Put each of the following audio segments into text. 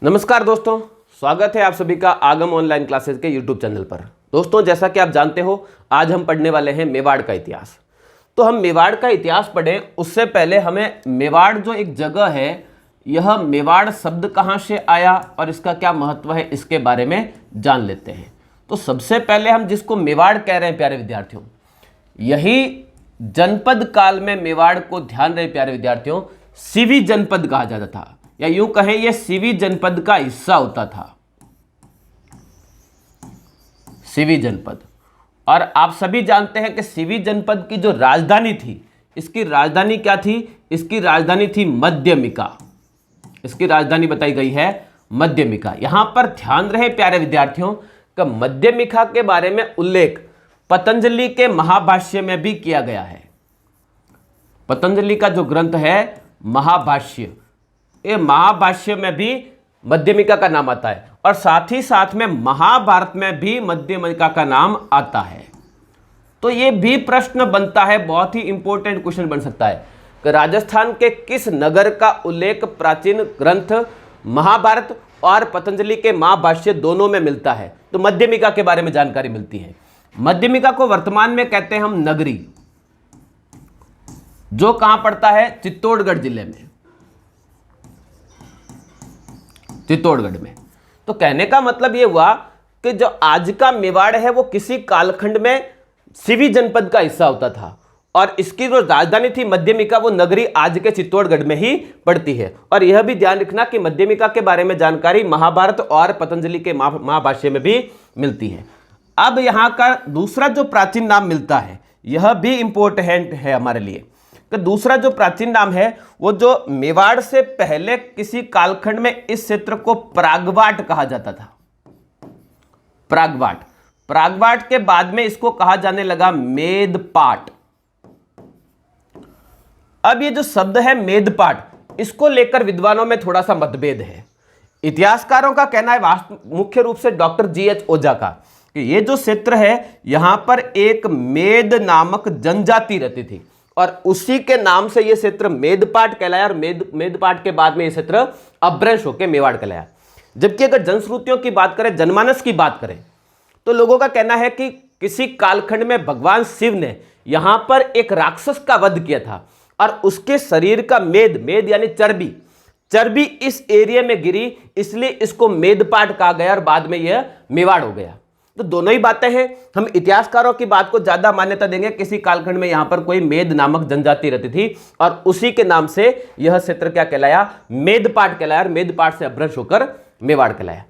नमस्कार दोस्तों, स्वागत है आप सभी का आगम ऑनलाइन क्लासेस के यूट्यूब चैनल पर। दोस्तों, जैसा कि आप जानते हो, आज हम पढ़ने वाले हैं मेवाड़ का इतिहास। तो हम मेवाड़ का इतिहास पढ़ें उससे पहले हमें मेवाड़ जो एक जगह है, यह मेवाड़ शब्द कहाँ से आया और इसका क्या महत्व है, इसके बारे में जान लेते हैं। तो सबसे पहले हम जिसको मेवाड़ कह रहे हैं प्यारे विद्यार्थियों, यही जनपद काल में मेवाड़ को, ध्यान रहे प्यारे विद्यार्थियों, सीवी जनपद कहा जाता था, या यूं कहें यह सीवी जनपद का हिस्सा होता था, सीवी जनपद। और आप सभी जानते हैं कि सीवी जनपद की जो राजधानी थी, इसकी राजधानी क्या थी? इसकी राजधानी थी मध्यमिका। इसकी राजधानी बताई गई है मध्यमिका। यहां पर ध्यान रहे प्यारे विद्यार्थियों कि मध्यमिका के बारे में उल्लेख पतंजलि के महाभाष्य में भी किया गया है। पतंजलि का जो ग्रंथ है महाभाष्य, ये महाभाष्य में भी मध्यमिका का नाम आता है, और साथ ही साथ में महाभारत में भी मध्यमिका का नाम आता है। तो ये भी प्रश्न बनता है, बहुत ही इंपॉर्टेंट क्वेश्चन बन सकता है कि राजस्थान के किस नगर का उल्लेख प्राचीन ग्रंथ महाभारत और पतंजलि के महाभाष्य दोनों में मिलता है। तो मध्यमिका के बारे में जानकारी मिलती है। मध्यमिका को वर्तमान में कहते हैं हम नगरी, जो कहां पड़ता है? चित्तौड़गढ़ जिले में, चित्तौड़गढ़ में। तो कहने का मतलब यह हुआ कि जो आज का मेवाड़ है वो किसी कालखंड में सीवी जनपद का हिस्सा होता था, और इसकी जो राजधानी थी मध्यमिका, वो नगरी आज के चित्तौड़गढ़ में ही पड़ती है। और यह भी ध्यान रखना कि मध्यमिका के बारे में जानकारी महाभारत और पतंजलि के महाभाष्य में भी मिलती है। अब यहां का दूसरा जो प्राचीन नाम मिलता है, यह भी इंपॉर्टेंट है हमारे लिए कि दूसरा जो प्राचीन नाम है, वो जो मेवाड़ से पहले किसी कालखंड में इस क्षेत्र को प्रागवाट कहा जाता था। प्रागवाट, प्रागवाट के बाद में इसको कहा जाने लगा मेदपाट। अब ये जो शब्द है मेदपाट, इसको लेकर विद्वानों में थोड़ा सा मतभेद है। इतिहासकारों का कहना है, मुख्य रूप से डॉक्टर जी.एच. ओझा का, कि ये जो क्षेत्र है, यहां पर एक मेद नामक जनजाति रहती थी, और उसी के नाम से यह क्षेत्र मेदपाट कहलाया, और मेदपाट के बाद में यह क्षेत्र अपभ्रंश होकर मेवाड़ कहलाया। जबकि अगर जनश्रुतियों की बात करें, जनमानस की बात करें, तो लोगों का कहना है कि किसी कालखंड में भगवान शिव ने यहां पर एक राक्षस का वध किया था, और उसके शरीर का मेद यानी चर्बी इस एरिया में गिरी, इसलिए इसको मेदपाट कहा गया, और बाद में यह मेवाड़ हो गया। तो दोनों ही बातें हैं। हम इतिहासकारों की बात को ज्यादा मान्यता देंगे, किसी कालखंड में यहां पर कोई मेद नामक जनजाति रहती थी, और उसी के नाम से यह क्षेत्र क्या कहलाया? मेदपाट कहलाया, और मेदपाट से अपभ्रंश होकर मेवाड़ कहलाया।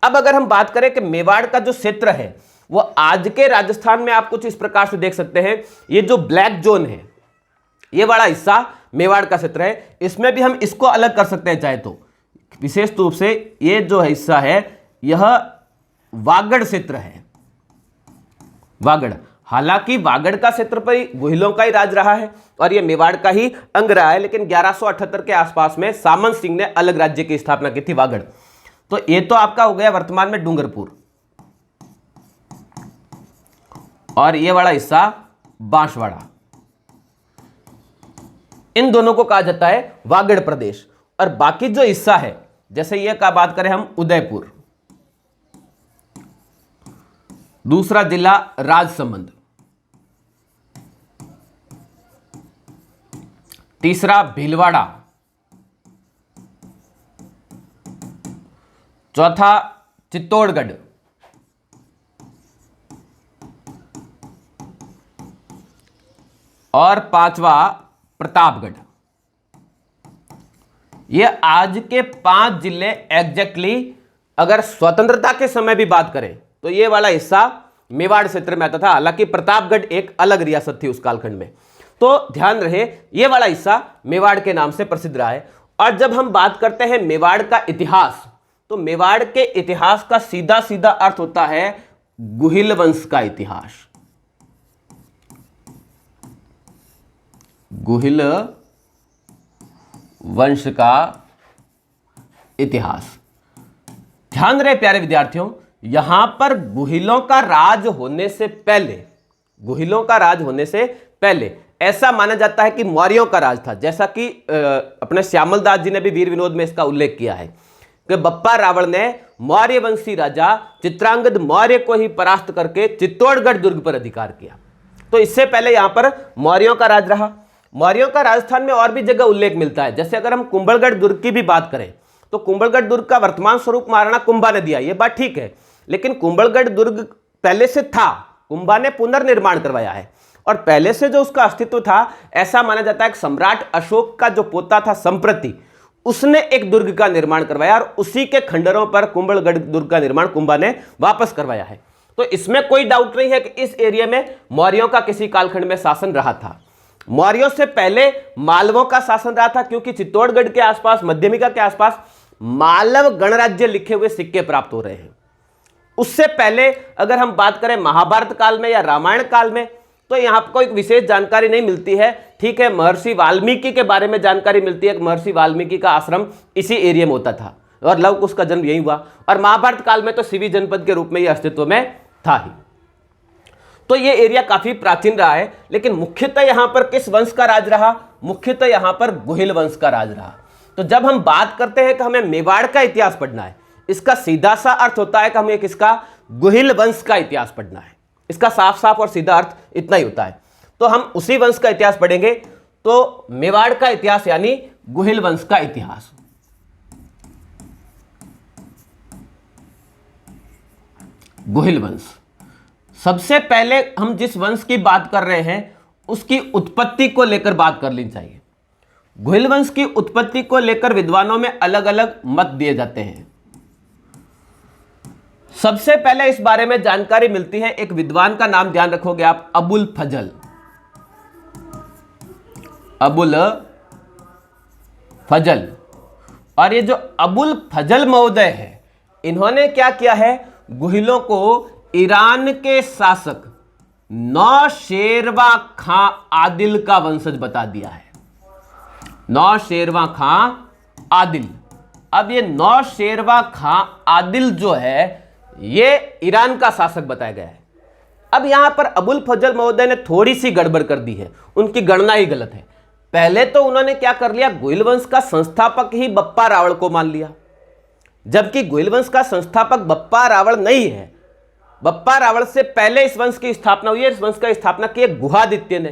अब अगर हम बात करें कि मेवाड़ का जो क्षेत्र है, वो आज के राजस्थान में आप कुछ इस प्रकार से देख सकते हैं। ये जो ब्लैक जोन है, ये बड़ा हिस्सा मेवाड़ का क्षेत्र है। इसमें भी हम इसको अलग कर सकते हैं चाहे तो। विशेष रूप से ये जो हिस्सा है, यह वागड़ क्षेत्र है। वागड़, हालांकि वागड़ का क्षेत्र पर गोहिलों का ही राज रहा है, और यह मेवाड़ का ही अंग रहा है, लेकिन 1178 के आसपास में सामंत सिंह ने अलग राज्य की स्थापना की थी, वागड़। तो ये तो आपका हो गया वर्तमान में डूंगरपुर, और ये वाला हिस्सा बांसवाड़ा। इन दोनों को कहा जाता है वागड़ प्रदेश। और बाकी जो हिस्सा है, जैसे ये का बात करें हम, उदयपुर, दूसरा जिला राजसमंद, तीसरा भीलवाड़ा, चौथा चित्तौड़गढ़, और पांचवा प्रतापगढ़। ये आज के 5 जिले एग्जैक्टली, अगर स्वतंत्रता के समय भी बात करें तो ये वाला हिस्सा मेवाड़ क्षेत्र में आता था। हालांकि प्रतापगढ़ एक अलग रियासत थी उस कालखंड में। तो ध्यान रहे, ये वाला हिस्सा मेवाड़ के नाम से प्रसिद्ध रहा है। और जब हम बात करते हैं मेवाड़ का इतिहास, तो मेवाड़ के इतिहास का सीधा सीधा अर्थ होता है गुहिल वंश का इतिहास। गुहिल वंश का इतिहास। ध्यान रहे प्यारे विद्यार्थियों, यहां पर गुहिलों का राज होने से पहले, गुहिलों का राज होने से पहले ऐसा माना जाता है कि मौर्यों का राज था, जैसा कि अपने श्यामल दास जी ने भी वीर विनोद में इसका उल्लेख किया है कि बप्पा रावल ने मौर्य वंशी राजा चित्रांगद मौर्य को ही परास्त करके चित्तौड़गढ़ दुर्ग पर अधिकार किया। तो इससे पहले यहां पर मौर्यों का राज रहा। मौर्यों का राजस्थान में और भी जगह उल्लेख मिलता है। जैसे अगर हम कुंभलगढ़ दुर्ग की भी बात करें तो कुंभलगढ़ दुर्ग का वर्तमान स्वरूप महाराणा कुंभा ने दिया, ये बात ठीक है, लेकिन कुंभलगढ़ दुर्ग पहले से था, कुंभा ने पुनर्निर्माण करवाया है। और पहले से जो उसका अस्तित्व था, ऐसा माना जाता है कि सम्राट अशोक का जो पोता था संप्रति, उसने एक दुर्ग का निर्माण करवाया और उसी के खंडरों पर कुंभलगढ़ दुर्ग का निर्माण कुंभा ने वापस करवाया है। तो इसमें कोई डाउट नहीं है कि इस एरिया में मौर्यों का किसी कालखंड में शासन रहा था। मौर्यों से पहले मालवों का शासन रहा था, क्योंकि चित्तौड़गढ़ के आसपास, मध्यमिका के आसपास मालव गणराज्य लिखे हुए सिक्के प्राप्त हो रहे हैं। उससे पहले अगर हम बात करें महाभारत काल में या रामायण काल में, तो यहां पर कोई विशेष जानकारी नहीं मिलती है। ठीक है, महर्षि वाल्मीकि के बारे में जानकारी मिलती है कि महर्षि वाल्मीकि का आश्रम इसी एरिया में होता था और लव कुश का जन्म यही हुआ। और महाभारत काल में तो सिवी जनपद के रूप में यह अस्तित्व में था ही। तो यह एरिया काफी प्राचीन रहा है। लेकिन मुख्यतः यहां पर किस वंश का राज रहा? मुख्यतः यहां पर गुहिल वंश का राज रहा। तो जब हम बात करते हैं कि हमें मेवाड़ का इतिहास पढ़ना है, इसका सीधा सा अर्थ होता है कि हमें किसका? गुहिल वंश का इतिहास पढ़ना है। इसका साफ साफ और सीधा अर्थ इतना ही होता है। तो हम उसी वंश का इतिहास पढ़ेंगे। तो मेवाड़ का इतिहास यानी गुहिल वंश का इतिहास। गुहिल वंश, सबसे पहले हम जिस वंश की बात कर रहे हैं उसकी उत्पत्ति को लेकर बात कर लेनी चाहिए। गुहिल वंश की उत्पत्ति को लेकर विद्वानों में अलग अलग मत दिए जाते हैं। सबसे पहले इस बारे में जानकारी मिलती है, एक विद्वान का नाम ध्यान रखोगे आप, अबुल फजल। अबुल फजल। और ये जो अबुल फजल महोदय है, इन्होंने क्या किया है? गुहिलों को ईरान के शासक नौशेरवा खां आदिल का वंशज बता दिया है। नौशेरवा खां आदिल। अब ये नौशेरवा खां आदिल जो है, ये ईरान का शासक बताया गया है। अब यहां पर अबुल फजल महोदय ने थोड़ी सी गड़बड़ कर दी है, उनकी गणना ही गलत है। पहले तो उन्होंने क्या कर लिया? गुहिल वंश का संस्थापक ही बप्पा रावल को मान लिया, जबकि गुहिल वंश का संस्थापक बप्पा रावल नहीं है। बप्पा रावल से पहले इस वंश की स्थापना हुई है। इस वंश का स्थापना की है गुहादित्य ने।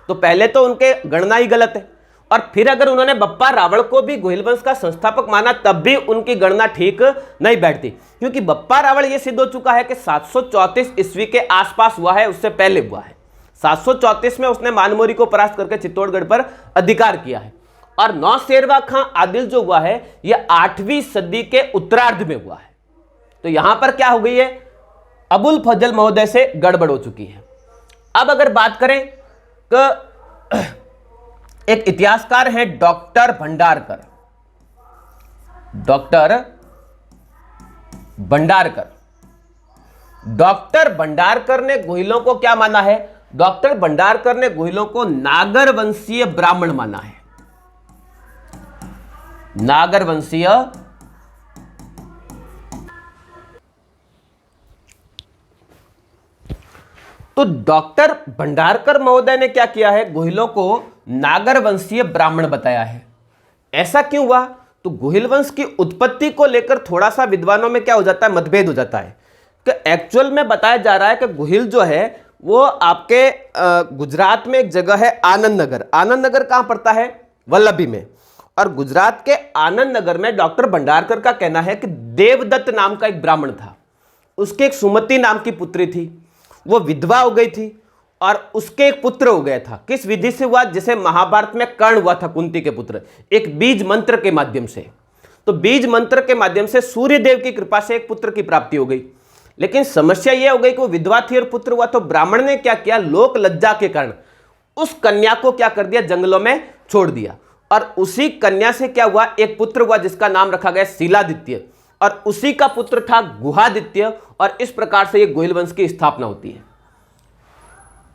तो पहले तो उनके गणना ही गलत है। और फिर अगर उन्होंने बप्पा रावल को भी गुहिल वंश का संस्थापक माना, तब भी उनकी गणना ठीक नहीं बैठती, क्योंकि बप्पा रावल यह सिद्ध हो चुका है कि 734 ईस्वी के आसपास हुआ है, उससे पहले हुआ है। 734 में उसने मानमोरी को परास्त करके चित्तौड़गढ़ पर अधिकार किया है। और नौशेरवा खां आदिल जो हुआ है, यह 8वीं सदी के उत्तरार्ध में हुआ है। तो यहां पर क्या हो गई है? अबुल फजल महोदय से गड़बड़ हो चुकी है। अब अगर बात करें कि एक इतिहासकार है डॉक्टर भंडारकर। डॉक्टर भंडारकर ने गुहिलों को क्या माना है? डॉक्टर भंडारकर ने गुहिलों को नागर वंशीय ब्राह्मण माना है। नागर वंशीय तो डॉक्टर भंडारकर महोदय ने क्या किया है? गुहिलों को नागर वंशीय ब्राह्मण बताया है। ऐसा क्यों हुआ? तो गुहिल वंश की उत्पत्ति को लेकर थोड़ा सा विद्वानों में क्या हो जाता है? मतभेद हो जाता है कि एक्चुअल में बताया जा रहा है कि गुहिल जो है वो आपके गुजरात में एक जगह है आनंद नगर। आनंद नगर कहां पड़ता है? वल्लभी में। और गुजरात के आनंद नगर में डॉक्टर भंडारकर का कहना है कि देवदत्त नाम का एक ब्राह्मण था, उसके एक सुमति नाम की पुत्री थी, वो विधवा हो गई थी और उसके एक पुत्र हो गया था। किस विधि से हुआ? जैसे महाभारत में कर्ण हुआ था कुंती के पुत्र, एक बीज मंत्र के माध्यम से। तो बीज मंत्र के माध्यम से सूर्य देव की कृपा से एक पुत्र की प्राप्ति हो गई। लेकिन समस्या यह हो गई कि वो विधवा थी और पुत्र हुआ, तो ब्राह्मण ने क्या किया? लोक लज्जा के कारण उस कन्या को क्या कर दिया? जंगलों में छोड़ दिया। और उसी कन्या से क्या हुआ? एक पुत्र हुआ जिसका नाम रखा गया शीलादित्य, और उसी का पुत्र था गुहादित्य। और इस प्रकार से ये गुहिल वंश की स्थापना होती है।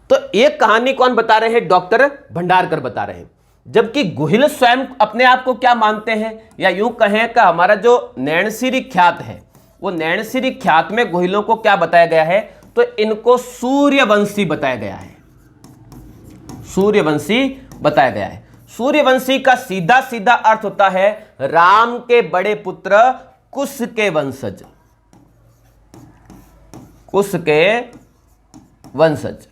तो ये कहानी कौन बता रहे हैं? डॉक्टर भंडारकर बता रहे हैं। जबकि गुहिल स्वयं अपने आप को क्या मानते हैं? या यूं कहें कि हमारा जो नैणसिरी ख्यात है, वो नैणसिरी ख्यात में गुहिलों को क्या बताया गया है? तो इनको सूर्यवंशी बताया गया है। सूर्यवंशी बताया गया है। सूर्यवंशी का सीधा सीधा अर्थ होता है राम के बड़े पुत्र कुश के वंशज, कुश के वंशज,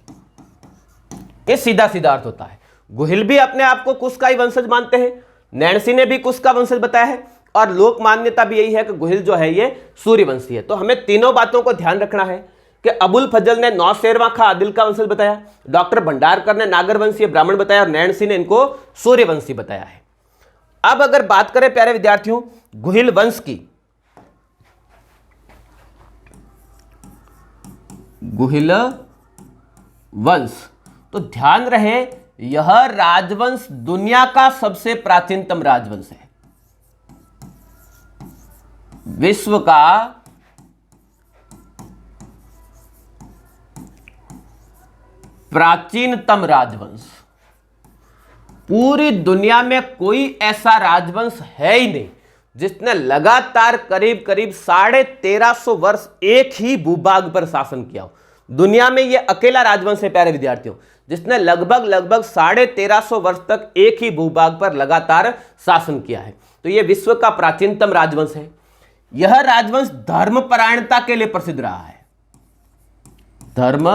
ये सीधा सीधा अर्थ होता है। गोहिल भी अपने आप को कुश का ही वंशज मानते हैं, नैणसी ने भी कुश का वंशज बताया है, और लोक मान्यता भी यही है कि गोहिल जो है ये सूर्यवंशी है। तो हमें तीनों बातों को ध्यान रखना है कि अबुल फजल ने नौशेरवां खां आदिल का वंशज बताया, डॉक्टर भंडारकर ने नागर वंशीय ब्राह्मण बताया, और नैणसी ने इनको सूर्यवंशी बताया है। अब अगर बात करें प्यारे विद्यार्थियों गोहिल वंश की, गोहिल वंश, तो ध्यान रहे यह राजवंश दुनिया का सबसे प्राचीनतम राजवंश है, विश्व का प्राचीनतम राजवंश। पूरी दुनिया में कोई ऐसा राजवंश है ही नहीं जिसने लगातार करीब करीब 1350 वर्ष एक ही भूभाग पर शासन किया हो। दुनिया में यह अकेला राजवंश है प्यारे विद्यार्थियों जिसने लगभग 1350 वर्ष तक एक ही भूभाग पर लगातार शासन किया है। तो यह विश्व का प्राचीनतम राजवंश है। यह राजवंश धर्मपरायणता के लिए प्रसिद्ध रहा है, धर्म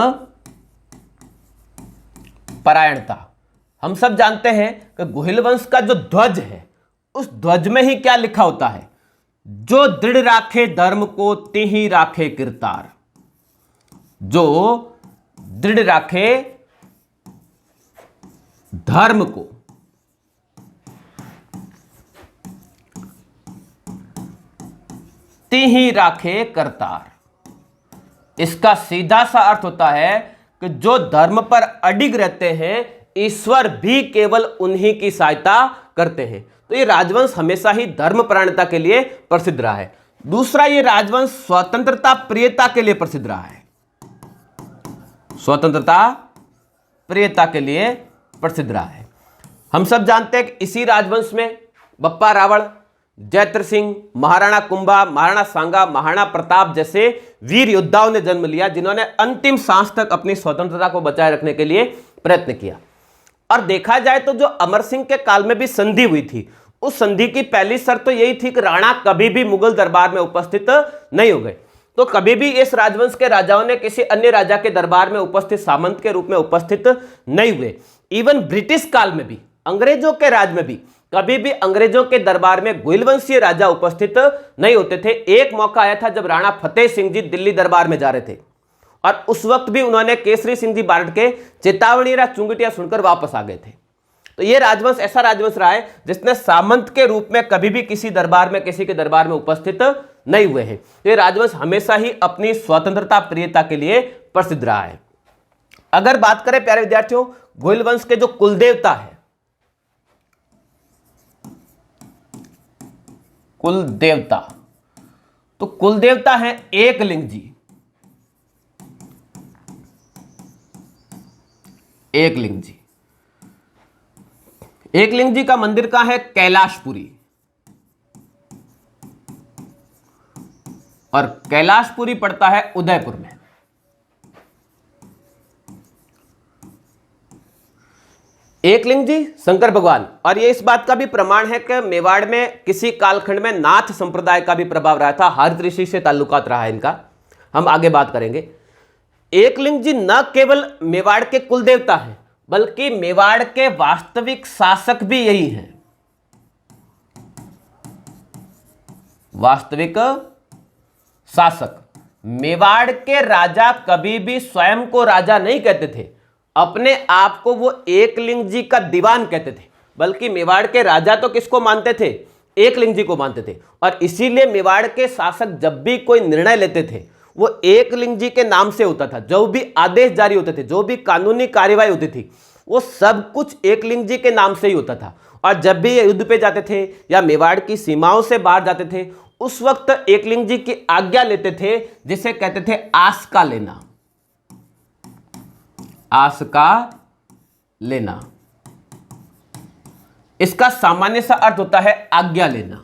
परायणता। हम सब जानते हैं कि गोहिल वंश का जो ध्वज है उस ध्वज में ही क्या लिखा होता है, जो दृढ़ राखे धर्म को तिहि राखे किरतार, जो दृढ़ राखे धर्म को तिहि राखे करतार। इसका सीधा सा अर्थ होता है कि जो धर्म पर अडिग रहते हैं ईश्वर भी केवल उन्हीं की सहायता करते हैं। तो ये राजवंश हमेशा ही धर्मपरायणता के लिए प्रसिद्ध रहा है। दूसरा, ये राजवंश स्वतंत्रता प्रियता के लिए प्रसिद्ध रहा है, स्वतंत्रता प्रियता के लिए प्रसिद्ध रहा है। हम सब जानते हैं कि इसी राजवंश में बप्पा रावण, जयद्रथ सिंह, महाराणा कुंभा, महाराणा सांगा, महाराणा प्रताप जैसे वीर योद्धाओं ने जन्म लिया जिन्होंने अंतिम सांस तक अपनी स्वतंत्रता को बचाए रखने के लिए प्रयत्न किया। और देखा जाए तो जो अमर सिंह के काल में भी संधि हुई थी, उस संधि की पहली शर्त तो यही थी कि राणा कभी भी मुगल दरबार में उपस्थित नहीं हो गए। तो कभी भी इस राजवंश के राजाओं ने किसी अन्य राजा के दरबार में उपस्थित सामंत के रूप में उपस्थित नहीं हुए। इवन ब्रिटिश काल में भी, अंग्रेजों के राज में भी कभी भी अंग्रेजों के दरबार में गोहिल वंशीय राजा उपस्थित नहीं होते थे। एक मौका आया था जब राणा फतेह सिंह जी दिल्ली दरबार में जा रहे थे और उस वक्त भी उन्होंने केसरी सिंह जी बारड के चेतावनी या चुंगटिया सुनकर वापस आ गए थे। तो यह राजवंश ऐसा राजवंश रहा है जिसने सामंत के रूप में कभी भी किसी दरबार में, किसी के दरबार में उपस्थित नहीं हुए हैं। तो यह राजवंश हमेशा ही अपनी स्वतंत्रता प्रियता के लिए प्रसिद्ध रहा है। अगर बात करें प्यारे विद्यार्थियों गोहिल वंश के जो कुलदेवता है, कुलदेवता, तो कुलदेवता है एकलिंग जी, एकलिंग जी। एकलिंग जी का मंदिर कहां है? कैलाशपुरी। और कैलाशपुरी पड़ता है उदयपुर में। एकलिंग जी शंकर भगवान, और ये इस बात का भी प्रमाण है कि मेवाड़ में किसी कालखंड में नाथ संप्रदाय का भी प्रभाव रहा था, हरित ऋषि से ताल्लुकात रहा है इनका, हम आगे बात करेंगे। एकलिंग जी न केवल मेवाड़ के कुलदेवता हैं बल्कि मेवाड़ के वास्तविक शासक भी यही हैं। वास्तविक शासक, मेवाड़ के राजा कभी भी स्वयं को राजा नहीं कहते थे, अपने आप को वो एकलिंग जी का दीवान कहते थे, बल्कि मेवाड़ के राजा तो किसको मानते थे? एकलिंग जी को मानते थे। और इसीलिए मेवाड़ के शासक जब भी कोई निर्णय लेते थे वो एकलिंग जी के नाम से होता था। जो भी आदेश जारी होते थे, जो भी कानूनी कार्यवाही होती थी, वो सब कुछ एकलिंग जी के नाम से ही होता था। और जब भी ये युद्ध पे जाते थे या मेवाड़ की सीमाओं से बाहर जाते थे उस वक्त एकलिंग जी की आज्ञा लेते थे, जिसे कहते थे आस का लेना, आस का लेना। इसका सामान्य सा अर्थ होता है आज्ञा लेना,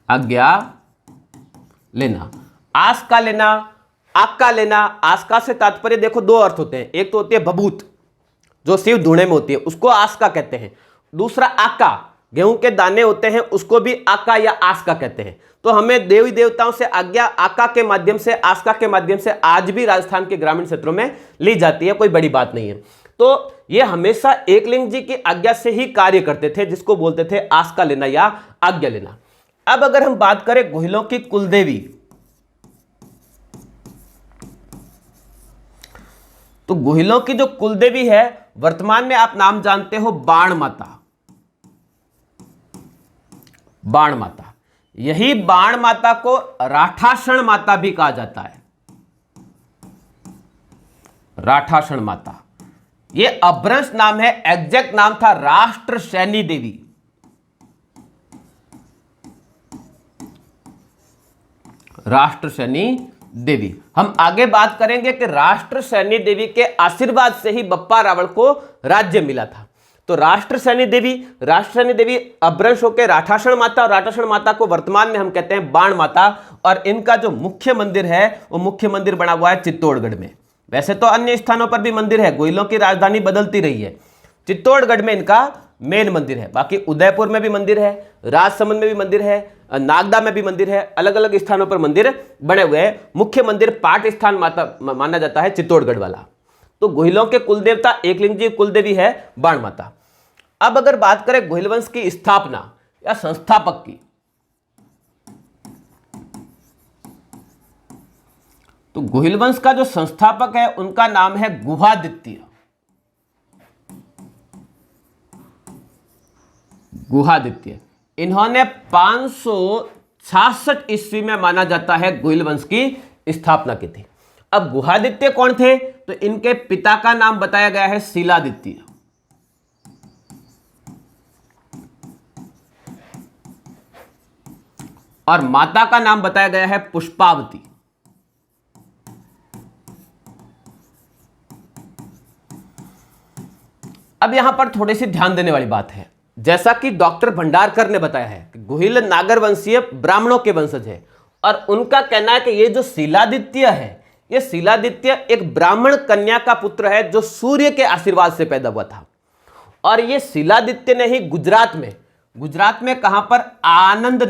आज्ञा लेना। आस का लेना, आज्ञा लेना। आस का से तात्पर्य देखो दो अर्थ होते हैं, एक तो होती है बबूत, जो सिर्फ धुने में होती है, उसको आस्का कहते हैं। दूसरा आका, गेहूं के दाने होते हैं, उसको भी आका या आस्का कहते हैं। तो हमें देवी देवताओं से आज्ञा आका के माध्यम से, आस्का के माध्यम से आज भी राजस्थान के ग्रामीण क्षेत्रों में ली जाती है, कोई बड़ी बात नहीं है। तो ये हमेशा एकलिंग जी की आज्ञा से ही कार्य करते थे, जिसको बोलते थे आस्का लेना या आज्ञा लेना। अब अगर हम बात करें गोहिलों की कुलदेवी, तो गोहिलों की जो कुलदेवी है, वर्तमान में आप नाम जानते हो बाण माता। बाण माता, यही बाण माता को राठाषण माता भी कहा जाता है। राठाषण माता, ये अभ्रंश नाम है, एग्जैक्ट नाम था राष्ट्र सैनी देवी। राष्ट्र सैनी देवी। हम आगे बात करेंगे कि राष्ट्र सैनी देवी के आशीर्वाद से ही बप्पा रावल को राज्य मिला था। तो राष्ट्र सैनी देवी अभ्रंश होकर राठाषण माता, और राठाषण माता को वर्तमान में हम कहते हैं बाण माता। और इनका जो मुख्य मंदिर है, वो मुख्य मंदिर बना हुआ है चित्तौड़गढ़ में। वैसे तो अन्य स्थानों पर भी मंदिर है, गोइलों की राजधानी बदलती रही है। चित्तौड़गढ़ में इनका मेन मंदिर है। बाकी उदयपुर में भी मंदिर है, राजसमंद में भी मंदिर है, नागदा में भी मंदिर है, अलग अलग स्थानों पर मंदिर बने हुए हैं। मुख्य मंदिर पाठ स्थान माता माना जाता है चित्तौड़गढ़ वाला। तो गोहिलों के कुलदेवता एकलिंग जी कुलदेवी है बाण माता। अब अगर बात करें गोहिल वंश की स्थापना या संस्थापक की, तो गोहिल वंश का जो संस्थापक है उनका नाम है गुहादित्य। गुहादित्य, इन्होंने 566 ईस्वी में माना जाता है गोहिल वंश की स्थापना की थी। अब गुहादित्य कौन थे? तो इनके पिता का नाम बताया गया है शीलादित्य, और माता का नाम बताया गया है पुष्पावती। अब यहां पर थोड़ी सी ध्यान देने वाली बात है, जैसा कि डॉक्टर भंडारकर ने बताया है कि गोहिल नागर वंशीय ब्राह्मणों के वंशज है, और उनका कहना है कि ये जो शीलादित्य है, ये शीलादित्य एक ब्राह्मण कन्या का पुत्र है जो सूर्य के आशीर्वाद से पैदा हुआ था। और ये शीलादित्य ने ही गुजरात में कहां पर? आनंद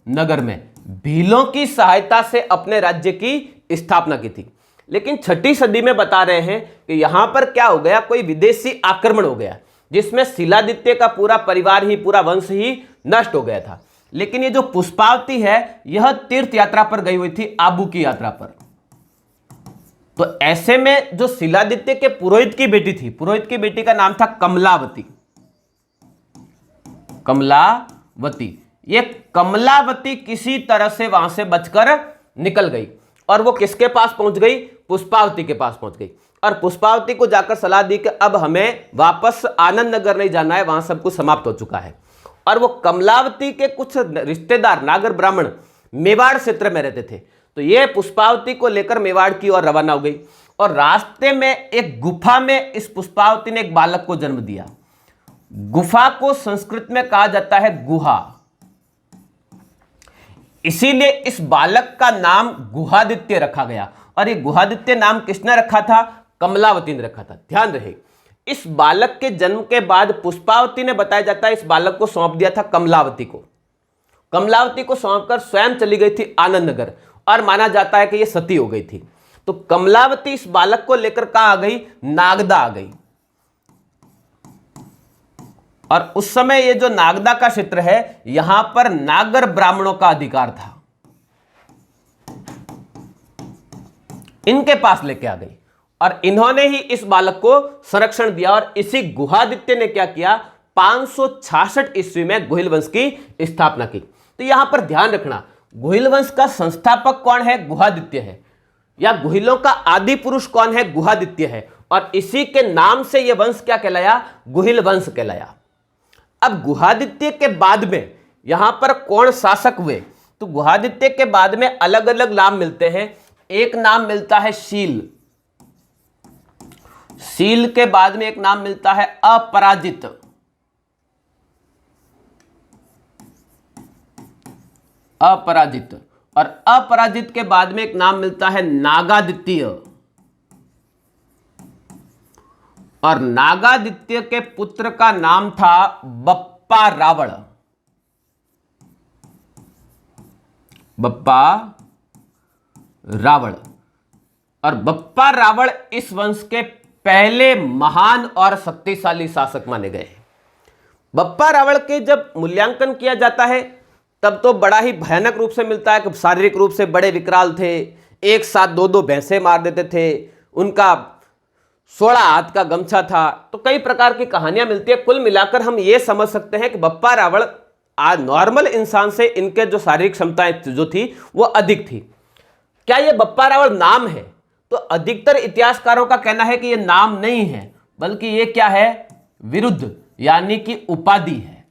नगर में भीलों की सहायता से अपने राज्य की स्थापना की थी। लेकिन 6ठी सदी में बता रहे हैं कि यहां पर क्या हो गया, कोई विदेशी आक्रमण हो गया जिसमें शीलादित्य का पूरा परिवार ही, पूरा वंश ही नष्ट हो गया था। लेकिन ये जो पुष्पावती है, यह तीर्थ यात्रा पर गई हुई थी, आबू की यात्रा पर। तो ऐसे में जो शीलादित्य के पुरोहित की बेटी थी, पुरोहित की बेटी का नाम था कमलावती। ये कमलावती किसी तरह से वहां से बचकर निकल गई, और वो किसके पास पहुंच गई? पुष्पावती के पास पहुंच गई। और पुष्पावती को जाकर सलाह दी कि अब हमें वापस आनंद नगर नहीं जाना है, वहां सब कुछ समाप्त हो चुका है। और वो कमलावती के कुछ रिश्तेदार नागर ब्राह्मण मेवाड़ क्षेत्र में रहते थे, तो ये पुष्पावती को लेकर मेवाड़ की ओर रवाना हो गई। और रास्ते में एक गुफा में इस पुष्पावती ने एक बालक को जन्म दिया। गुफा को संस्कृत में कहा जाता है गुहा, इसीलिए इस बालक का नाम गुहादित्य रखा गया। और ये गुहादित्य नाम किसने रखा था? कमलावती ने रखा था। ध्यान रहे, इस बालक के जन्म के बाद पुष्पावती ने, बताया जाता है, इस बालक को सौंप दिया था कमलावती को। कमलावती को सौंपकर स्वयं चली गई थी आनंद नगर, और माना जाता है कि यह सती हो गई थी। तो कमलावती इस बालक को लेकर कहां आ गई? नागदा आ गई। और उस समय ये जो नागदा का क्षेत्र है, यहां पर नागर ब्राह्मणों का अधिकार था, इनके पास लेके आ गई, और इन्होंने ही इस बालक को संरक्षण दिया। और इसी गुहादित्य ने क्या किया? 566 ईस्वी में गोहिल वंश की स्थापना की। तो यहां पर ध्यान रखना, गोहिल वंश का संस्थापक कौन है? गुहादित्य है, या गोहिलों का आदि पुरुष कौन है? गुहादित्य है। और इसी के नाम से यह वंश क्या कहलाया? गोहिल वंश कहलाया। अब गुहादित्य के बाद में यहां पर कौन शासक हुए? तो गुहादित्य के बाद में अलग अलग नाम मिलते हैं। एक नाम मिलता है शील के बाद में एक नाम मिलता है अपराजित। और अपराजित के बाद में एक नाम मिलता है नागादित्य। और नागादित्य के पुत्र का नाम था बप्पा रावण। बप्पा रावण। और बप्पा रावण इस वंश के पहले महान और शक्तिशाली शासक माने गए हैं। बप्पा रावण के जब मूल्यांकन किया जाता है तब तो बड़ा ही भयानक रूप से मिलता है कि शारीरिक रूप से बड़े विकराल थे, एक साथ दो दो भैंसे मार देते थे, उनका 16 हाथ का गमछा था, तो कई प्रकार की कहानियां मिलती है। कुल मिलाकर हम ये समझ सकते हैं कि बप्पा रावण आज नॉर्मल इंसान से इनके जो शारीरिक क्षमताएं जो थी वो अधिक थी। क्या ये बप्पा रावण नाम है? तो अधिकतर इतिहासकारों का कहना है कि ये नाम नहीं है, बल्कि ये क्या है? विरुद्ध, यानी कि उपाधि है।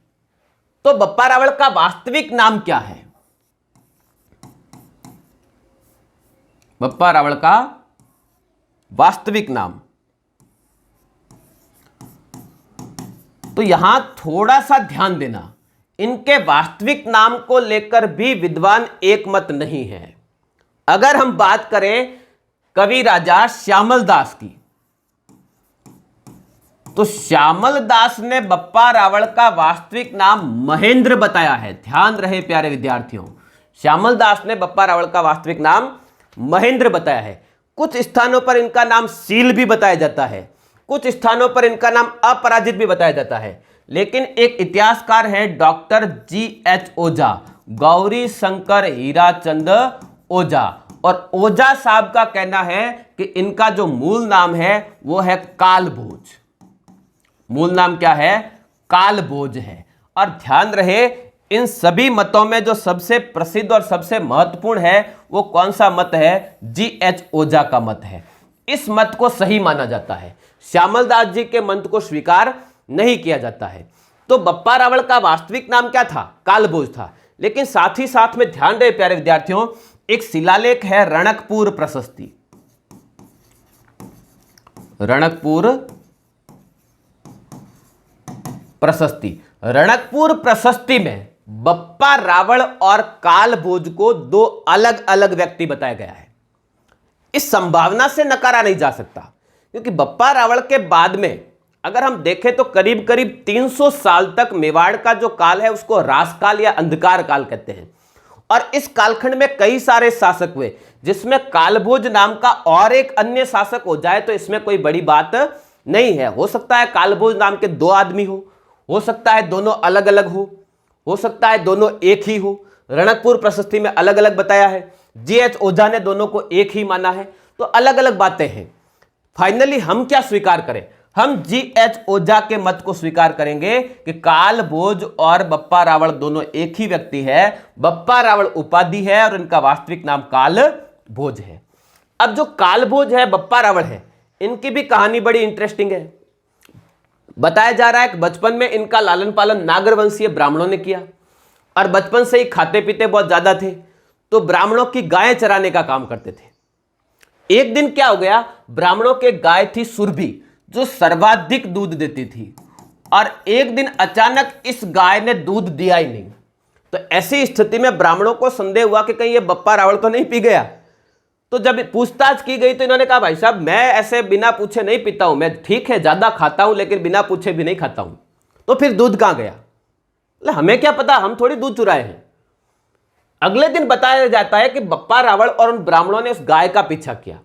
तो बप्पा रावण का वास्तविक नाम क्या है? बप्पा रावण का वास्तविक नाम, तो यहां थोड़ा सा ध्यान देना, इनके वास्तविक नाम को लेकर भी विद्वान एक मत नहीं है। अगर हम बात करें कवि राजा श्यामल दास की, तो श्यामल दास ने बप्पा रावण का वास्तविक नाम महेंद्र बताया है। ध्यान रहे प्यारे विद्यार्थियों, श्यामल दास ने बप्पा रावण का वास्तविक नाम महेंद्र बताया है। कुछ स्थानों पर इनका नाम सील भी बताया जाता है, कुछ स्थानों पर इनका नाम अपराजित भी बताया जाता है। लेकिन एक इतिहासकार है डॉक्टर GH ओझा, गौरी शंकर हीराचंद ओझा, और ओझा साहब का कहना है कि इनका जो मूल नाम है वो है कालभोज। मूल नाम क्या है? कालभोज है। और ध्यान रहे, इन सभी मतों में जो सबसे प्रसिद्ध और सबसे महत्वपूर्ण है वो कौन सा मत है? GH ओझा का मत है। इस मत को सही माना जाता है, श्यामल दास जी के मत को स्वीकार नहीं किया जाता है। तो बप्पा रावण का वास्तविक नाम क्या था? कालभोज था। लेकिन साथ ही साथ में ध्यान रहे प्यारे विद्यार्थियों, एक शिलालेख है रणकपुर प्रशस्ति। रणकपुर प्रशस्ति, रणकपुर प्रशस्ति में बप्पा रावण और कालभोज को दो अलग अलग व्यक्ति बताया गया है। इस संभावना से नकारा नहीं जा सकता, क्योंकि बप्पा रावण के बाद में अगर हम देखें तो करीब करीब 300 साल तक मेवाड़ का जो काल है उसको रासकाल या अंधकार काल कहते हैं। और इस कालखंड में कई सारे शासक हुए, जिसमें कालभोज नाम का और एक अन्य शासक हो जाए तो इसमें कोई बड़ी बात नहीं है। हो सकता है कालभोज नाम के दो आदमी हो सकता है दोनों अलग अलग हो सकता है दोनों एक ही हो। रणकपुर प्रशस्ति में अलग अलग बताया है, GH ओझा ने दोनों को एक ही माना है, तो अलग अलग बातें हैं। फाइनली हम क्या स्वीकार करें? हम GH ओझा के मत को स्वीकार करेंगे कि कालभोज और बप्पा रावण दोनों एक ही व्यक्ति है। बप्पा रावण उपाधि है और इनका वास्तविक नाम कालभोज है। अब जो कालभोज है, बप्पा रावण है, इनकी भी कहानी बड़ी इंटरेस्टिंग है। बताया जा रहा है कि बचपन में इनका लालन पालन नागर वंशीय ब्राह्मणों ने किया, और बचपन से ही खाते पीते बहुत ज्यादा थे, तो ब्राह्मणों की गायें चराने का काम करते थे। एक दिन क्या हो गया, ब्राह्मणों के गाय थी सुरभि, जो सर्वाधिक दूध देती थी, और एक दिन अचानक इस गाय ने दूध दिया ही नहीं। तो ऐसी स्थिति में ब्राह्मणों को संदेह हुआ कि कहीं ये बप्पा रावण तो नहीं पी गया। तो जब पूछताछ की गई तो इन्होंने कहा, भाई साहब मैं ऐसे बिना पूछे नहीं पीता हूं, मैं ठीक है ज्यादा खाता हूं लेकिन बिना पूछे भी नहीं खाता हूं। तो फिर दूध कहां गया? हमें क्या पता, हम थोड़ी दूध चुराए हैं। अगले दिन बताया जाता है कि बप्पा रावण और उन ब्राह्मणों ने उस गाय का पीछा किया,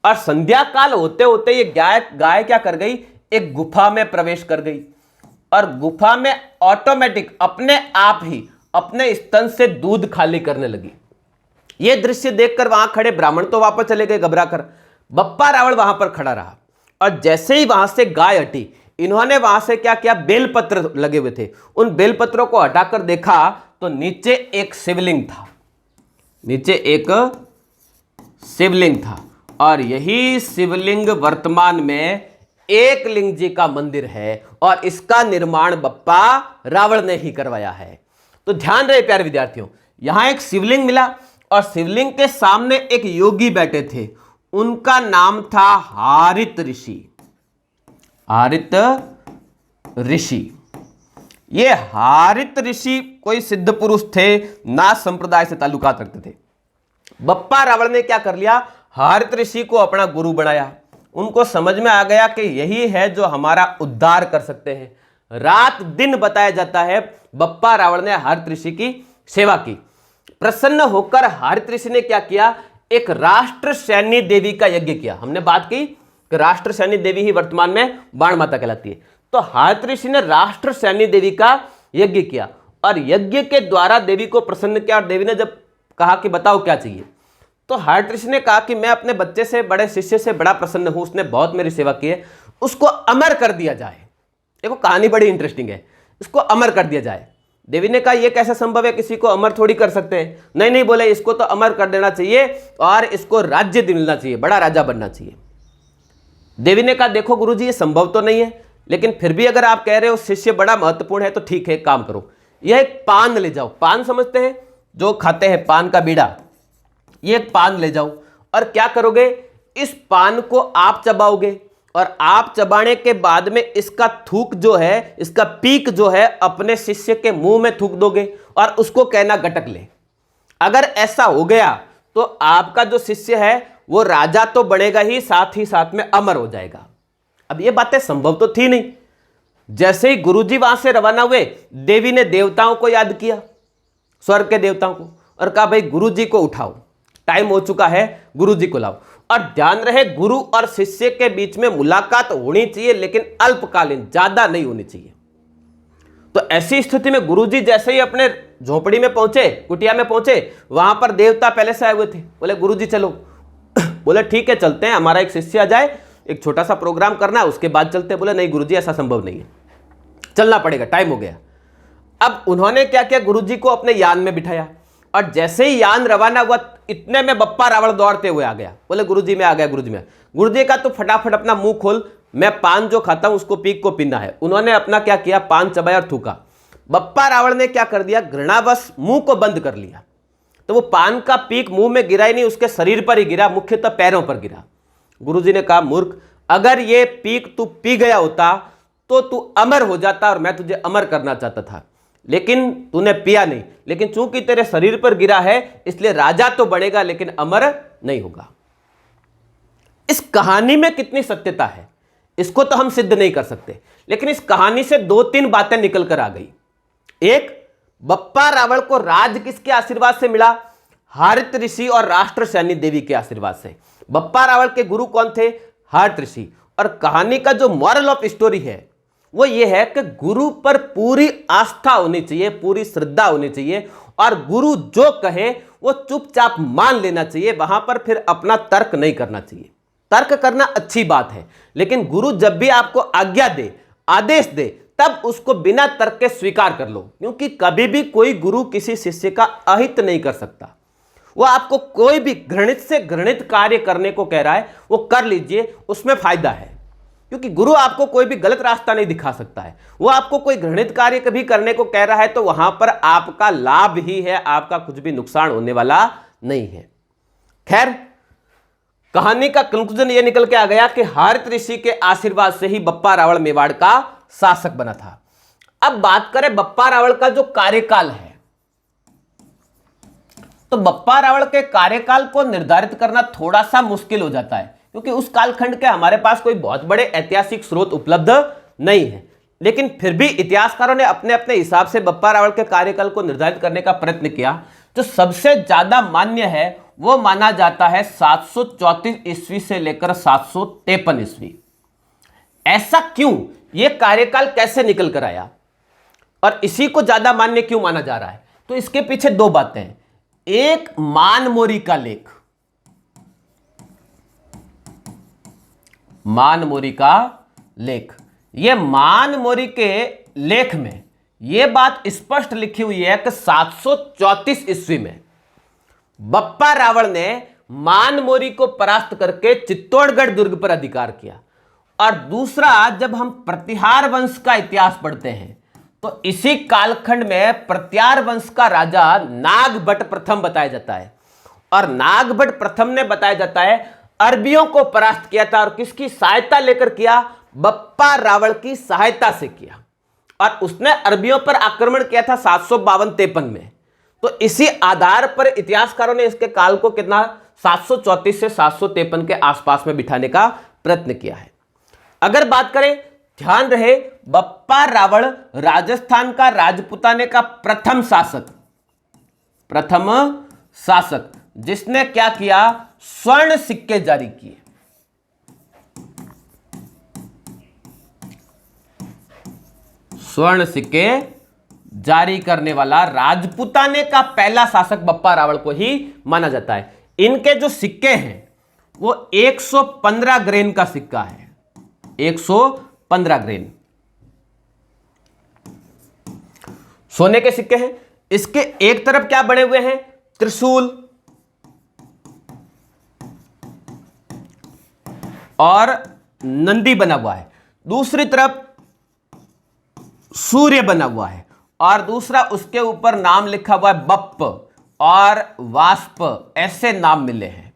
और संध्या काल होते होते ये गाय क्या कर गई, एक गुफा में प्रवेश कर गई, और गुफा में ऑटोमेटिक अपने आप ही अपने स्तन से दूध खाली करने लगी। यह दृश्य देखकर वहां खड़े ब्राह्मण तो वापस चले गए घबरा कर। बप्पा रावण वहां पर खड़ा रहा, और जैसे ही वहां से गाय हटी, इन्होंने वहां से क्या किया, बेलपत्र लगे हुए थे, उन बेलपत्रों को हटाकर देखा तो नीचे एक शिवलिंग था। नीचे एक शिवलिंग था, और यही शिवलिंग वर्तमान में एकलिंग जी का मंदिर है, और इसका निर्माण बप्पा रावण ने ही करवाया है। तो ध्यान रहे प्यारे विद्यार्थियों, यहां एक शिवलिंग मिला, और शिवलिंग के सामने एक योगी बैठे थे, उनका नाम था हारित ऋषि। हारित ऋषि, ये हारित ऋषि कोई सिद्ध पुरुष थे, नाथ संप्रदाय से ताल्लुकात रखते थे। बप्पा रावण ने क्या कर लिया, हारित ऋषि को अपना गुरु बनाया, उनको समझ में आ गया कि यही है जो हमारा उद्धार कर सकते हैं। रात दिन बताया जाता है बप्पा रावण ने हरित ऋषि की सेवा की। प्रसन्न होकर हरित ऋषि ने क्या किया, एक राष्ट्र सैन्य देवी का यज्ञ किया। हमने बात की कि राष्ट्र सैन्य देवी ही वर्तमान में बाण माता कहलाती है। तो हरित ऋषि ने राष्ट्र सैन्य देवी का यज्ञ किया और यज्ञ के द्वारा देवी को प्रसन्न किया। और देवी ने जब कहा कि बताओ क्या चाहिए, तो हरित ऋषि ने कहा कि मैं अपने बच्चे से, बड़े शिष्य से बड़ा प्रसन्न हूं, उसने बहुत मेरी सेवा की है, उसको अमर कर दिया जाए। देखो कहानी बड़ी इंटरेस्टिंग है, इसको अमर कर दिया जाए। देवी ने कहा यह कैसे संभव है, किसी को अमर थोड़ी कर सकते हैं। नहीं नहीं बोले, इसको तो अमर कर देना चाहिए और इसको राज्य मिलना चाहिए, बड़ा राजा बनना चाहिए। देवी ने कहा देखो गुरुजी, ये संभव तो नहीं है, लेकिन फिर भी अगर आप कह रहे हो शिष्य बड़ा महत्वपूर्ण है तो ठीक है, काम करो, यह एक पान ले जाओ। पान समझते हैं, जो खाते हैं पान का बीड़ा, ये एक पान ले जाओ और क्या करोगे, इस पान को आप चबाओगे और आप चबाने के बाद में इसका थूक जो है, इसका पीक जो है अपने शिष्य के मुंह में थूक दोगे और उसको कहना गटक ले। अगर ऐसा हो गया तो आपका जो शिष्य है वो राजा तो बनेगा ही, साथ साथ में अमर हो जाएगा। अब ये बातें संभव तो थी नहीं। जैसे ही गुरुजी वहां से रवाना हुए, देवी ने देवताओं को याद किया, स्वर्ग के देवताओं को, और कहा भाई गुरुजी को उठाओ, टाइम हो चुका है, गुरुजी को लाओ। और ध्यान रहे, गुरु और शिष्य के बीच में मुलाकात होनी चाहिए, लेकिन अल्पकालीन, ज्यादा नहीं होनी चाहिए। तो ऐसी स्थिति में गुरुजी जैसे ही अपने झोपड़ी में पहुंचे, कुटिया में पहुंचे, वहां पर देवता पहले से आए हुए थे। बोले गुरुजी चलो। बोले ठीक है चलते हैं, हमारा एक शिष्य आ जाए, एक छोटा सा प्रोग्राम करना है, उसके बाद चलते हैं। बोले नहीं गुरुजी, ऐसा संभव नहीं है, चलना पड़ेगा, टाइम हो गया। अब उन्होंने क्या किया, गुरुजी को अपने यान में बिठाया और जैसे ही यान रवाना हुआ, इतने में बप्पा रावण दौड़ते हुए आ गया। बोले गुरुजी मैं आ गया, गुरुजी में। गुरुजी का तो फटाफट अपना मुंह खोल, मैं पान जो खाता हूं उसको पीक को पीना है। उन्होंने अपना क्या किया, पान चबाया और थूका। बप्पा रावण ने क्या कर दिया, घृणावश मुंह को बंद कर लिया। तो वो पान का पीक मुंह में गिरा ही नहीं, उसके शरीर पर ही गिरा, मुख्यतः पैरों पर गिरा। गुरुजी ने कहा मूर्ख, अगर ये पीक तू पी गया होता तो तू अमर हो जाता और मैं तुझे अमर करना चाहता था, लेकिन तूने पिया नहीं। लेकिन चूंकि तेरे शरीर पर गिरा है, इसलिए राजा तो बनेगा लेकिन अमर नहीं होगा। इस कहानी में कितनी सत्यता है इसको तो हम सिद्ध नहीं कर सकते, लेकिन इस कहानी से 2-3 बातें निकल कर आ गई। एक, बप्पा रावण को राज किसके आशीर्वाद से मिला, हरित ऋषि और राष्ट्र सैन्य देवी के आशीर्वाद से। बप्पा रावण के गुरु कौन थे, हरित ऋषि। और कहानी का जो मॉरल ऑफ स्टोरी है वो ये है कि गुरु पर पूरी आस्था होनी चाहिए, पूरी श्रद्धा होनी चाहिए, और गुरु जो कहे वो चुपचाप मान लेना चाहिए। वहां पर फिर अपना तर्क नहीं करना चाहिए। तर्क करना अच्छी बात है, लेकिन गुरु जब भी आपको आज्ञा दे, आदेश दे, तब उसको बिना तर्क के स्वीकार कर लो, क्योंकि कभी भी कोई गुरु किसी शिष्य का अहित नहीं कर सकता। वो आपको कोई भी घृणित से घृणित कार्य करने को कह रहा है, वो कर लीजिए, उसमें फायदा है, क्योंकि गुरु आपको कोई भी गलत रास्ता नहीं दिखा सकता है। वो आपको कोई घृणित कार्य कभी करने को कह रहा है तो वहां पर आपका लाभ ही है, आपका कुछ भी नुकसान होने वाला नहीं है। खैर, कहानी का कंक्लूजन ये निकल के आ गया कि हरित ऋषि के आशीर्वाद से ही बप्पा रावण मेवाड़ का शासक बना था। अब बात करें बप्पा रावण का जो कार्यकाल है, तो बप्पा रावण के कार्यकाल को निर्धारित करना थोड़ा सा मुश्किल हो जाता है, क्योंकि उस कालखंड के हमारे पास कोई बहुत बड़े ऐतिहासिक स्रोत उपलब्ध नहीं है। लेकिन फिर भी इतिहासकारों ने अपने अपने हिसाब से बप्पा रावण के कार्यकाल को निर्धारित करने का प्रयत्न किया। जो सबसे ज्यादा मान्य है वो माना जाता है 734 ईस्वी से लेकर 753 ईस्वी। ऐसा क्यों, यह कार्यकाल कैसे निकल कर आया और इसी को ज्यादा मान्य क्यों माना जा रहा है? तो इसके पीछे 2 बातें हैं। एक, मानमोरी का लेख, मानमोरी का लेख, यह मानमोरी के लेख में यह बात स्पष्ट लिखी हुई है कि 734 ईस्वी में बप्पा रावण ने मानमोरी को परास्त करके चित्तौड़गढ़ दुर्ग पर अधिकार किया। और दूसरा, जब हम प्रतिहार वंश का इतिहास पढ़ते हैं तो इसी कालखंड में प्रत्यार वंश का राजा नागभट्ट प्रथम बताया जाता है। और नागभट्ट प्रथम ने बताया जाता है अरबियों को परास्त किया था, और किसकी सहायता लेकर किया, बप्पा रावण की सहायता से किया। और उसने अरबियों पर आक्रमण किया था 752-53 में। तो इसी आधार पर इतिहासकारों ने इसके काल को कितना 734 से 753 के आसपास में बिठाने का प्रयत्न किया है। अगर बात करें, ध्यान रहे, बप्पा रावल राजस्थान का राजपूताने का प्रथम शासक जिसने क्या किया, स्वर्ण सिक्के जारी किए। स्वर्ण सिक्के जारी करने वाला राजपूताने का पहला शासक बप्पा रावल को ही माना जाता है। इनके जो सिक्के हैं वो 115 ग्रेन का सिक्का है, 115 ग्रेन सोने के सिक्के हैं। इसके एक तरफ क्या बने हुए हैं, त्रिशूल और नंदी बना हुआ है, दूसरी तरफ सूर्य बना हुआ है, और दूसरा उसके ऊपर नाम लिखा हुआ है बप्प और वाष्प, ऐसे नाम मिले हैं।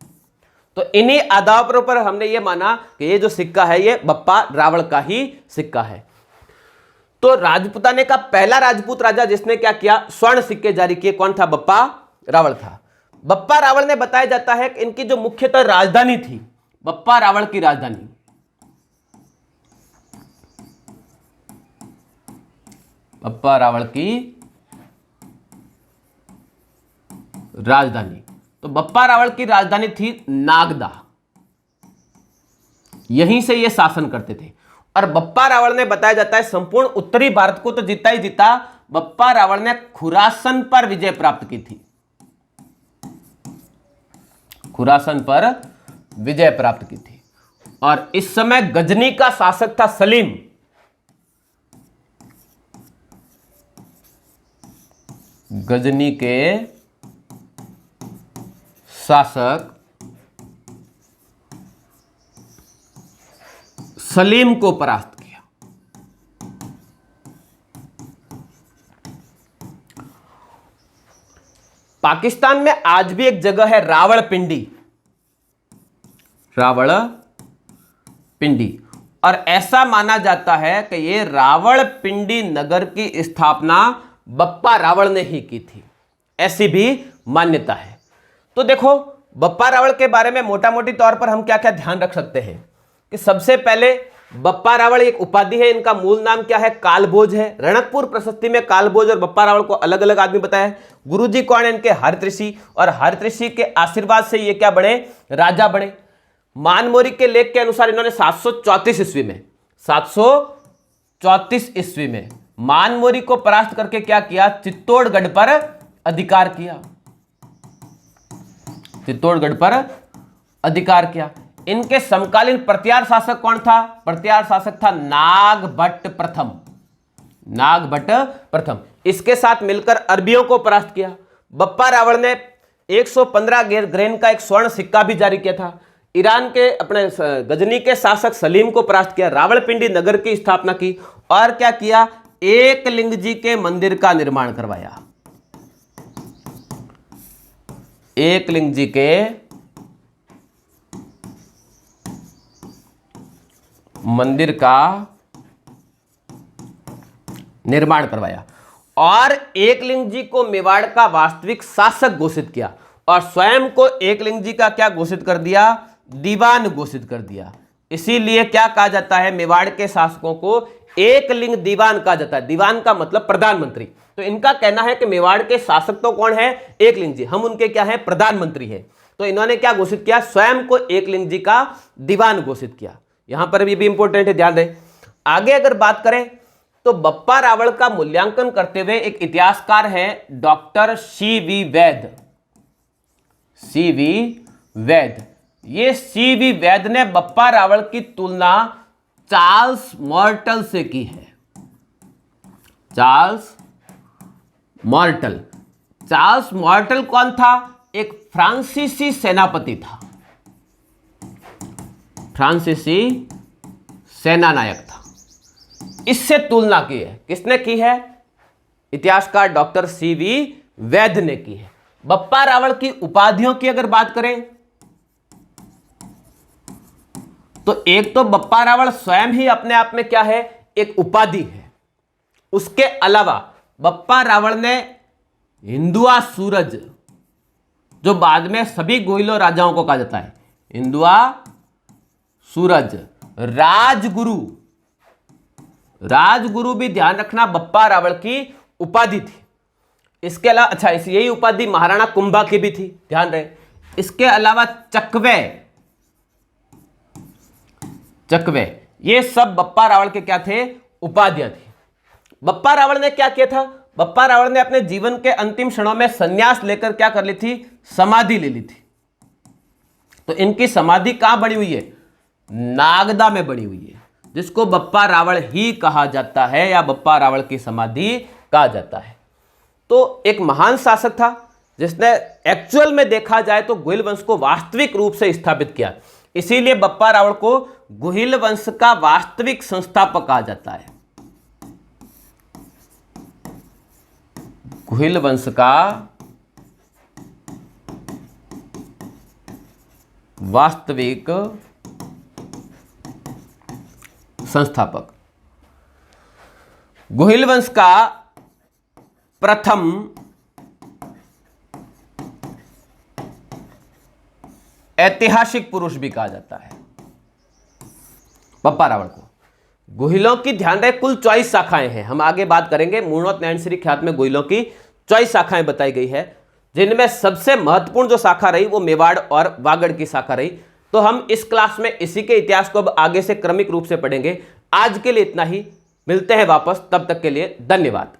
तो इन्हीं आधार पर हमने ये माना कि ये जो सिक्का है ये बप्पा रावल का ही सिक्का है। तो राजपूताने का पहला राजपूत राजा जिसने क्या किया, स्वर्ण सिक्के जारी किए, कौन था, बप्पा रावल था। बप्पा रावल ने बताया जाता है कि इनकी जो मुख्यतः राजधानी थी, बप्पा रावल की राजधानी बप्पा रावल की राजधानी, तो बप्पा रावल की राजधानी थी नागदा। यहीं से ये शासन करते थे। और बप्पा रावल ने बताया जाता है संपूर्ण उत्तरी भारत को तो जीता ही जीता, बप्पा रावल ने खुरासन पर विजय प्राप्त की थी, खुरासन पर विजय प्राप्त की थी। और इस समय गजनी का शासक था सलीम। गजनी के शासक सलीम को परास्त किया। पाकिस्तान में आज भी एक जगह है रावलपिंडी, रावलपिंडी, और ऐसा माना जाता है कि ये रावलपिंडी नगर की स्थापना बप्पा रावल ने ही की थी, ऐसी भी मान्यता है। तो देखो, बप्पा रावल के बारे में मोटा मोटी तौर पर हम क्या क्या ध्यान रख सकते हैं कि सबसे पहले बप्पा रावल एक उपाधि है, इनका मूल नाम क्या है, कालभोज है। रणकपुर प्रशस्ति में कालभोज और बप्पा रावल को अलग अलग आदमी बताया है। गुरुजी कौन है इनके, हरित, और हरित के आशीर्वाद से ये क्या बने, राजा बने। मानमोरी के लेख के अनुसार इन्होंने 734 ईस्वी में मानमोरी को परास्त करके क्या किया, चित्तौड़गढ़ पर अधिकार किया, चित्तौड़गढ़ पर अधिकार किया। इनके समकालीन प्रत्यार शासक कौन था, प्रत्यार शासक था नागभट्ट प्रथम। इसके साथ मिलकर अरबियों को परास्त किया। बप्पा रावल ने 115 ग्रेन का एक स्वर्ण सिक्का भी जारी किया था। ईरान के अपने गजनी के शासक सलीम को परास्त किया, रावलपिंडी नगर की स्थापना की, और क्या किया, एकलिंग जी के मंदिर का निर्माण करवाया। एकलिंग जी के मंदिर का निर्माण करवाया, और एकलिंग जी को मेवाड़ का वास्तविक शासक घोषित किया, और स्वयं को एकलिंग जी का क्या घोषित कर दिया, दीवान घोषित कर दिया। इसीलिए क्या कहा जाता है, मेवाड़ के शासकों को एकलिंग दीवान कहा जाता है। दीवान का मतलब प्रधानमंत्री। तो इनका कहना है कि मेवाड़ के शासक तो कौन है, एकलिंग जी, हम उनके क्या है, प्रधानमंत्री हैं। तो इन्होंने क्या घोषित किया, स्वयं को एकलिंग जी का दीवान घोषित किया। यहां पर भी इंपॉर्टेंट है, ध्यान दें। आगे अगर बात करें तो बप्पा रावल का मूल्यांकन करते हुए एक इतिहासकार हैं डॉक्टर सी.वी. वैद। ये सी.वी. वैद ने बप्पा रावल की तुलना चार्ल्स मॉर्टल से की है। चार्ल्स मॉर्टल कौन था, एक फ्रांसीसी सेनापति था, फ्रांसीसी सेना नायक था। इससे तुलना की है, किसने की है, इतिहासकार डॉक्टर सी.वी. वैद ने की है। बप्पा रावल की उपाधियों की अगर बात करें तो एक तो बप्पा रावल स्वयं ही अपने आप में क्या है, एक उपाधि है। उसके अलावा बप्पा रावल ने हिंदुआ सूरज, जो बाद में सभी गोइलों राजाओं को कहा जाता है, हिंदुआ सूरज। राजगुरु, राजगुरु भी ध्यान रखना बप्पा रावल की उपाधि थी। इसके अलावा अच्छा यही उपाधि महाराणा कुंभा की भी थी, ध्यान रहे। इसके अलावा चकवे, चकवे, ये सब बप्पा रावल के क्या थे, उपाधियां थी। बप्पा रावल ने क्या किया था, बप्पा रावल ने अपने जीवन के अंतिम क्षणों में संन्यास लेकर क्या कर ली थी, समाधि ले ली थी। तो इनकी समाधि कहां बनी हुई है, नागदा में बनी हुई है, जिसको बप्पा रावल ही कहा जाता है या बप्पा रावल की समाधि कहा जाता है। तो एक महान शासक था जिसने एक्चुअल में देखा जाए तो गुहिल वंश को वास्तविक रूप से स्थापित किया। इसीलिए बप्पा रावल को गुहिल वंश का वास्तविक संस्थापक कहा जाता है। गुहिल वंश का वास्तविक संस्थापक। गुहिल वंश का प्रथम ऐतिहासिक पुरुष भी कहा जाता है बप्पा रावल को। गुहिलों की ध्यान रहे कुल 24 शाखाएं हैं, हम आगे बात करेंगे। मूर्णोत नयन श्री ख्यात में गुहिलों की 24 शाखाएं बताई गई है, जिनमें सबसे महत्वपूर्ण जो शाखा रही वो मेवाड़ और वागड़ की शाखा रही। तो हम इस क्लास में इसी के इतिहास को अब आगे से क्रमिक रूप से पढ़ेंगे। आज के लिए इतना ही, मिलते हैं वापस, तब तक के लिए धन्यवाद।